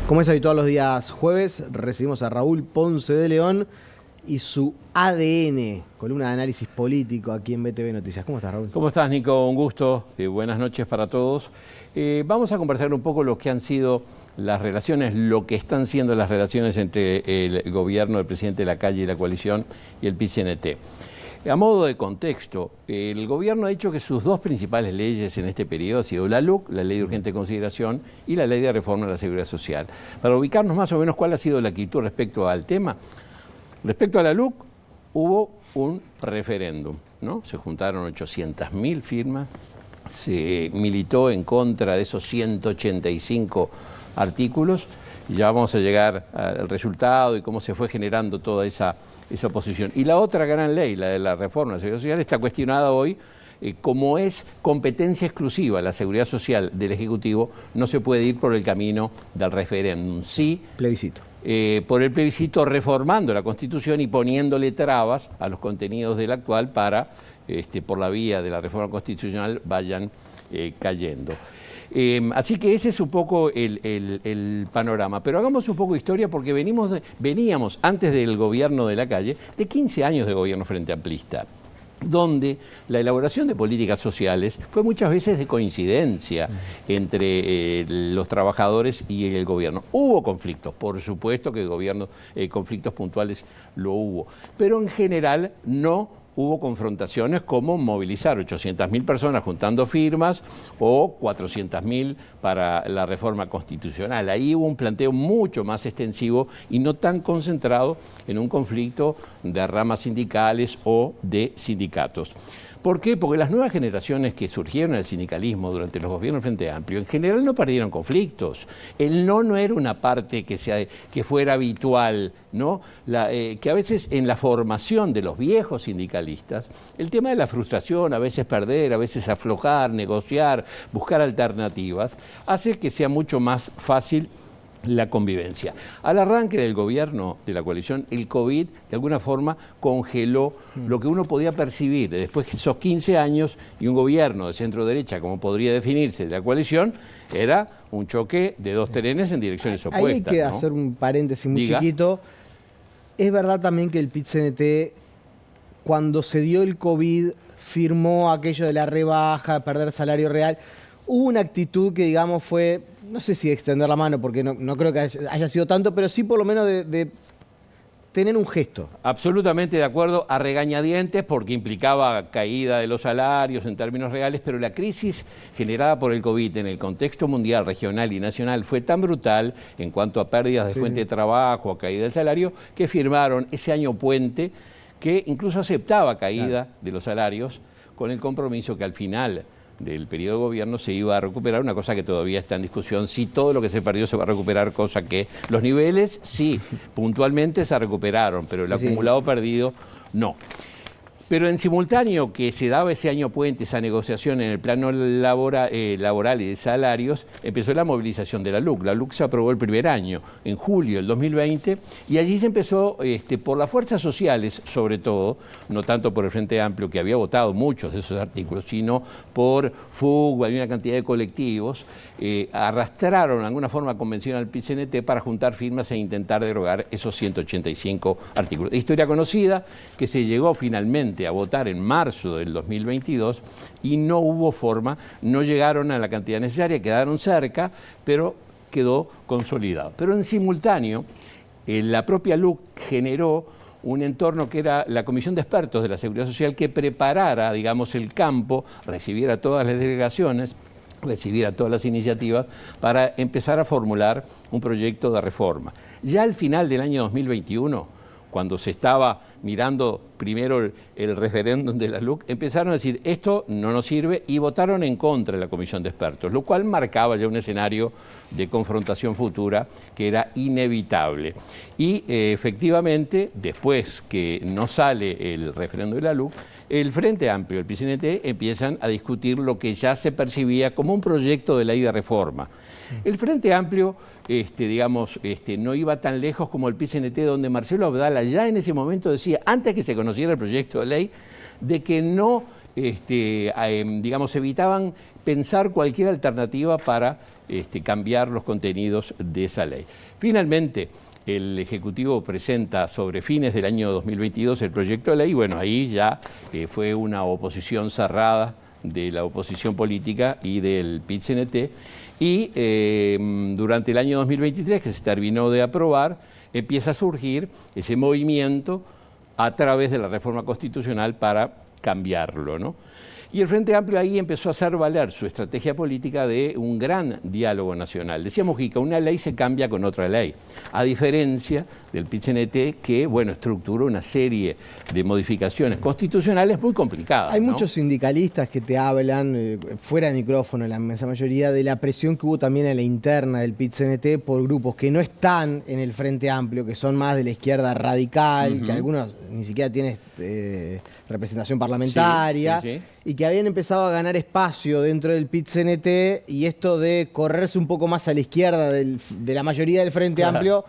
Como es habitual los días jueves, recibimos a Raúl Ponce de León y su ADN, columna de análisis político aquí en BTV Noticias. ¿Cómo estás, Raúl? ¿Cómo estás, Nico? Un gusto. Buenas noches para todos. Vamos a conversar un poco lo que han sido las relaciones, lo que están siendo las relaciones entre el gobierno del presidente Lacalle y la coalición y el PIT-CNT. A modo de contexto, el gobierno ha dicho que sus dos principales leyes en este periodo han sido la LUC, la Ley de Urgente Consideración, y la Ley de Reforma de la Seguridad Social. Para ubicarnos más o menos cuál ha sido la actitud respecto al tema, respecto a la LUC, hubo un referéndum, ¿no? Se juntaron 800.000 firmas, se militó en contra de esos 185 artículos, y ya vamos a llegar al resultado y cómo se fue generando toda esa oposición. Y la otra gran ley, la de la reforma de la seguridad social, está cuestionada hoy. Como es competencia exclusiva la seguridad social del Ejecutivo, no se puede ir por el camino del referéndum. Sí, plebiscito. Por el plebiscito, reformando la Constitución y poniéndole trabas a los contenidos del actual para, por la vía de la reforma constitucional, vayan cayendo. Así que ese es un poco el panorama. Pero hagamos un poco de historia porque veníamos, antes del gobierno de Lacalle, de 15 años de gobierno frente amplista, donde la elaboración de políticas sociales fue muchas veces de coincidencia entre los trabajadores y el gobierno. Hubo conflictos, por supuesto que el gobierno, conflictos puntuales lo hubo, pero en general no hubo confrontaciones como movilizar 800.000 personas juntando firmas o 400.000 para la reforma constitucional. Ahí hubo un planteo mucho más extensivo y no tan concentrado en un conflicto de ramas sindicales o de sindicatos. ¿Por qué? Porque las nuevas generaciones que surgieron en el sindicalismo durante los gobiernos del Frente Amplio en general no perdieron conflictos. El no era una parte que fuera habitual, ¿no? Que a veces en la formación de los viejos sindicalistas, el tema de la frustración, a veces perder, a veces aflojar, negociar, buscar alternativas, hace que sea mucho más fácil la convivencia. Al arranque del gobierno de la coalición, el COVID de alguna forma congeló lo que uno podía percibir después de esos 15 años y un gobierno de centro-derecha, como podría definirse, de la coalición, era un choque de dos trenes en direcciones opuestas. Ahí hay que hacer un paréntesis muy chiquito. Es verdad también que el PIT-CNT, cuando se dio el COVID, firmó aquello de la rebaja, perder salario real. Hubo una actitud que, digamos, fue, no sé si de extender la mano, porque no creo que haya sido tanto, pero sí por lo menos de tener un gesto. Absolutamente de acuerdo, a regañadientes, porque implicaba caída de los salarios en términos reales, pero la crisis generada por el COVID en el contexto mundial, regional y nacional fue tan brutal en cuanto a pérdidas de fuente de trabajo, a caída del salario, que firmaron ese año puente que incluso aceptaba caída de los salarios con el compromiso que al final del periodo de gobierno se iba a recuperar, una cosa que todavía está en discusión, si todo lo que se perdió se va a recuperar, cosa que los niveles sí, puntualmente se recuperaron, pero el acumulado perdido no. Pero en simultáneo que se daba ese año puente, esa negociación en el plano laboral y de salarios, empezó la movilización de la LUC. La LUC se aprobó el primer año, en julio del 2020, y allí se empezó, por las fuerzas sociales, sobre todo, no tanto por el Frente Amplio, que había votado muchos de esos artículos, sino por FUG, había una cantidad de colectivos, arrastraron de alguna forma convención al PIT-CNT para juntar firmas e intentar derogar esos 185 artículos. Historia conocida, que se llegó finalmente a votar en marzo del 2022 y no hubo forma, no llegaron a la cantidad necesaria, quedaron cerca, pero quedó consolidado. Pero en simultáneo, la propia LUC generó un entorno que era la Comisión de Expertos de la Seguridad Social que preparara, digamos, el campo, recibiera todas las delegaciones, recibiera todas las iniciativas para empezar a formular un proyecto de reforma. Ya al final del año 2021, cuando se estaba mirando primero el referéndum de la LUC, empezaron a decir, esto no nos sirve, y votaron en contra de la Comisión de Expertos, lo cual marcaba ya un escenario de confrontación futura que era inevitable. Y efectivamente, después que no sale el referéndum de la LUC, el Frente Amplio y el PIT-CNT empiezan a discutir lo que ya se percibía como un proyecto de ley de reforma. El Frente Amplio, no iba tan lejos como el PIT-CNT, donde Marcelo Abdala ya en ese momento decía, antes que se conociera el proyecto de ley, de que no, evitaban pensar cualquier alternativa para cambiar los contenidos de esa ley. Finalmente, el Ejecutivo presenta sobre fines del año 2022 el proyecto de ley. Bueno, ahí ya fue una oposición cerrada de la oposición política y del PIT-CNT. Y durante el año 2023, que se terminó de aprobar, empieza a surgir ese movimiento a través de la reforma constitucional para cambiarlo, ¿no? Y el Frente Amplio ahí empezó a hacer valer su estrategia política de un gran diálogo nacional. Decía Mujica, una ley se cambia con otra ley, a diferencia del PIT-CNT que, bueno, estructuró una serie de modificaciones constitucionales muy complicadas. Hay ¿no? muchos sindicalistas que te hablan, fuera de micrófono, la inmensa mayoría, de la presión que hubo también en la interna del PIT-CNT por grupos que no están en el Frente Amplio, que son más de la izquierda radical, que algunos ni siquiera tienen representación parlamentaria, y que habían empezado a ganar espacio dentro del PIT-CNT, y esto de correrse un poco más a la izquierda de la mayoría del Frente Amplio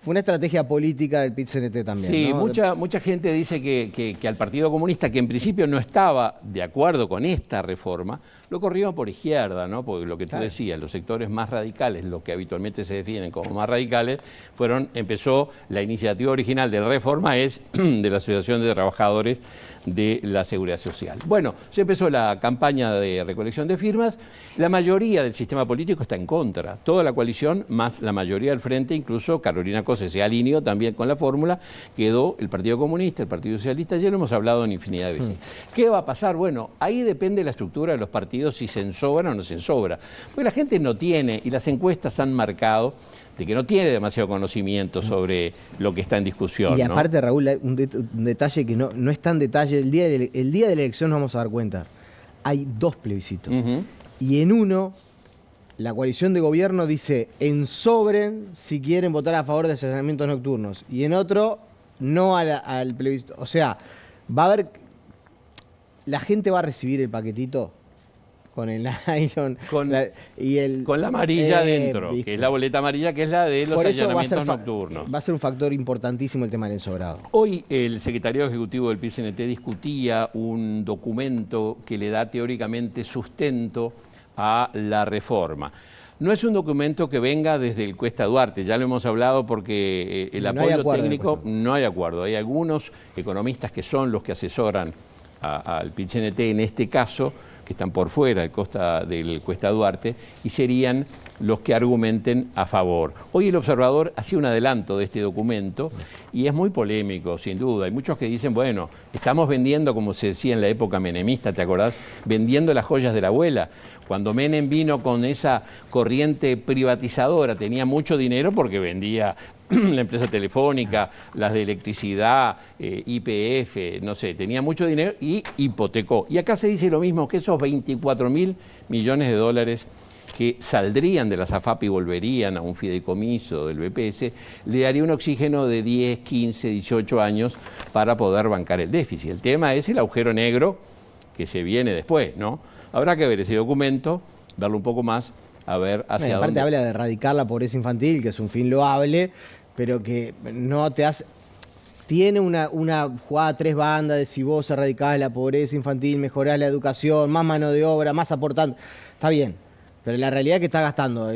fue una estrategia política del PIT-CNT también. Sí, ¿no? mucha gente dice que al Partido Comunista, que en principio no estaba de acuerdo con esta reforma, lo corrió por izquierda, ¿no? Porque lo que tú decías, los sectores más radicales, los que habitualmente se definen como más radicales, empezó la iniciativa original de la reforma es de la Asociación de Trabajadores de la Seguridad Social. Bueno, se empezó la campaña de recolección de firmas, la mayoría del sistema político está en contra, toda la coalición más la mayoría del frente, incluso Carolina Cose se alineó también con la fórmula, quedó el Partido Comunista, el Partido Socialista, ya lo hemos hablado en infinidad de veces. ¿Qué va a pasar? Bueno, ahí depende la estructura de los partidos, si se ensobra o no se ensobra, porque la gente no tiene, y las encuestas han marcado, de que no tiene demasiado conocimiento sobre lo que está en discusión. Y aparte, ¿no? Raúl, hay un detalle que no es tan detalle. El día de la elección nos vamos a dar cuenta. Hay 2 plebiscitos. Y en uno, la coalición de gobierno dice ensobren si quieren votar a favor de allanamientos nocturnos. Y en otro, no al plebiscito. O sea, va a haber... La gente va a recibir el paquetito con el nylon con la amarilla adentro, ¿viste? Que es la boleta amarilla, que es la de los allanamientos nocturnos. Va a ser un factor importantísimo el tema del ensobrado. Hoy el secretario ejecutivo del PIT-CNT discutía un documento que le da teóricamente sustento a la reforma. No es un documento que venga desde el Cuesta Duarte, ya lo hemos hablado, porque el apoyo técnico no hay acuerdo. Hay algunos economistas que son los que asesoran al PIT-CNT en este caso, que están por fuera del Cuesta Duarte, y serían los que argumenten a favor. Hoy el Observador hacía un adelanto de este documento y es muy polémico, sin duda. Hay muchos que dicen, bueno, estamos vendiendo, como se decía en la época menemista, ¿te acordás? Vendiendo las joyas de la abuela. Cuando Menem vino con esa corriente privatizadora, tenía mucho dinero porque vendía la empresa telefónica, las de electricidad, YPF, no sé, tenía mucho dinero y hipotecó. Y acá se dice lo mismo, que esos 24.000 millones de dólares que saldrían de la SAFAP y volverían a un fideicomiso del BPS, le daría un oxígeno de 10, 15, 18 años para poder bancar el déficit. El tema es el agujero negro que se viene después, ¿no? Habrá que ver ese documento, darle un poco más, a ver hacia dónde. Aparte habla de erradicar la pobreza infantil, que es un fin loable, pero que no te hace... Tiene una jugada a 3 bandas de si vos erradicás la pobreza infantil, mejorás la educación, más mano de obra, más aportando. Está bien, pero la realidad es que está gastando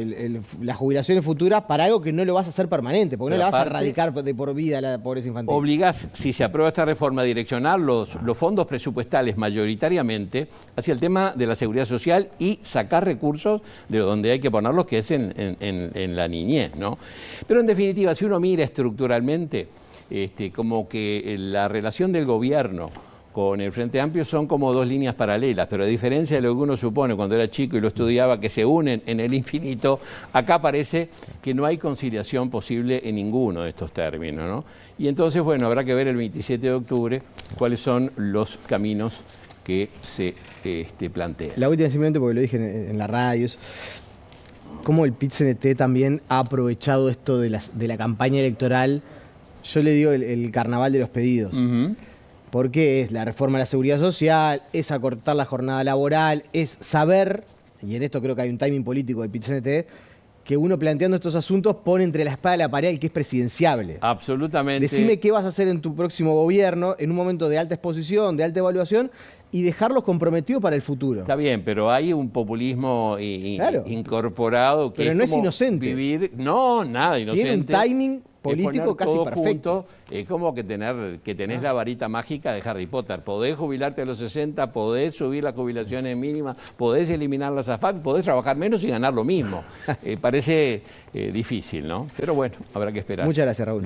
las jubilaciones futuras para algo que no lo vas a hacer permanente, porque no la vas a erradicar de por vida la pobreza infantil. Obligás, si se aprueba esta reforma, a direccionar los fondos presupuestales mayoritariamente hacia el tema de la seguridad social y sacar recursos de donde hay que ponerlos, que es en la niñez, ¿no? Pero en definitiva, si uno mira estructuralmente, como que la relación del gobierno con el Frente Amplio son como 2 líneas paralelas, pero a diferencia de lo que uno supone cuando era chico y lo estudiaba, que se unen en el infinito, acá parece que no hay conciliación posible en ninguno de estos términos, ¿no? Y entonces, bueno, habrá que ver el 27 de octubre cuáles son los caminos que se plantean. La última, simplemente porque lo dije en la radio, es cómo el PIT-CNT también ha aprovechado esto de la campaña electoral. Yo le digo el carnaval de los pedidos. Porque es la reforma de la seguridad social, es acortar la jornada laboral, es saber, y en esto creo que hay un timing político del PIT-CNT, que uno planteando estos asuntos pone entre la espada y la pared el que es presidenciable. Absolutamente. Decime qué vas a hacer en tu próximo gobierno, en un momento de alta exposición, de alta evaluación, y dejarlos comprometidos para el futuro. Está bien, pero hay un populismo Claro. incorporado que Pero no es como inocente. vivir, no, nada inocente. Tiene un timing Es político poner casi todo perfecto. junto. Es como que tenés la varita mágica de Harry Potter. Podés jubilarte a los 60, podés subir las jubilaciones mínimas, podés eliminar las AFAP, podés trabajar menos y ganar lo mismo. Parece difícil, ¿no? Pero bueno, habrá que esperar. Muchas gracias, Raúl.